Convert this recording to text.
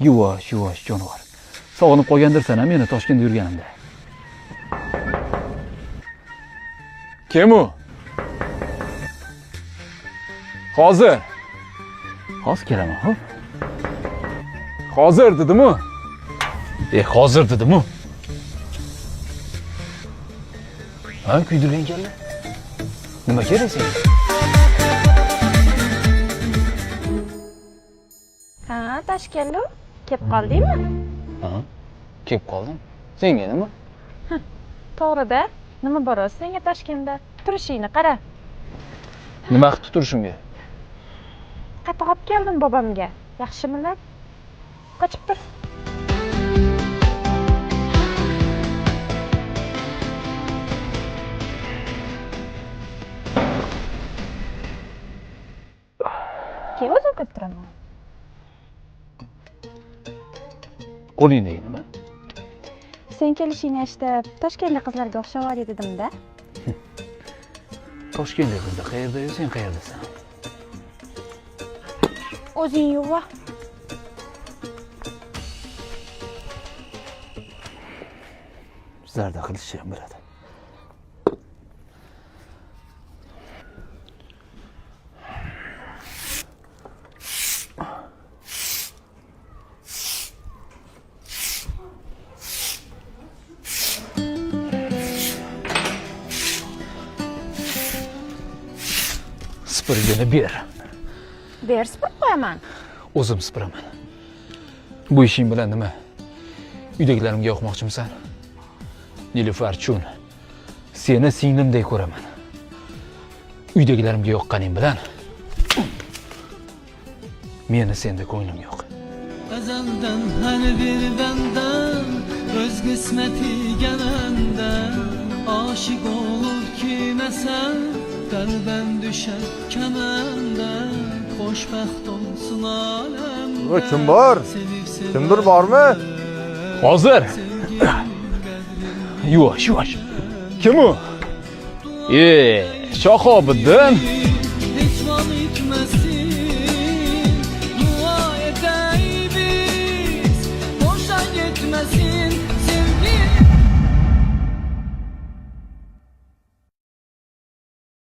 Yuvosh jonivor. Sog'inib qolgandirsan ham meni Toshkentda yurganimda. Kim u? Hozir kelaman, hop. Hozir dedim-ku. Hozir dedim-ku. Ha, kuydirgan ekanlar. Nima kerak senga? Ha, Toshkentda kelib qoldingmi? Ha, kelib qoldim. Senga nima? To'g'ri-da. Nima bor senga Toshkentda? Turishingni qara. Nima qilib turishimga? Qattiq olib keldim bobomga. Yaxshimilab qochib tur. Kim o'zim kutib turaman? Qo'lingdagi nima? Sen kelishingni eshitib, Toshkentlik qizlarga o'xshavadi dedim-da. Toshkentda qizda qayerda, sen qayerdasan? O'zing yuva. Zarda qilishni ham biladi. Supurgini ber. Ber, supurib qo'yaman. O'zim supuraman. Bu ishing bilan nima? Uydagilarimga yoqmoqchimisan? Nilufar-chun, seni singlimdek ko'raman. Uydagilarimga yoqqaning bilan meni senda ko'nglim yo'q. Azaldan har bir benden öz qismeti gelenden aşık olur kimesen kalben düşer kemenden xo'shbaxt olsun alem. Kim bor? Kimdir bormi? Hozir. Yuvosh. Kim u? Shahobiddin.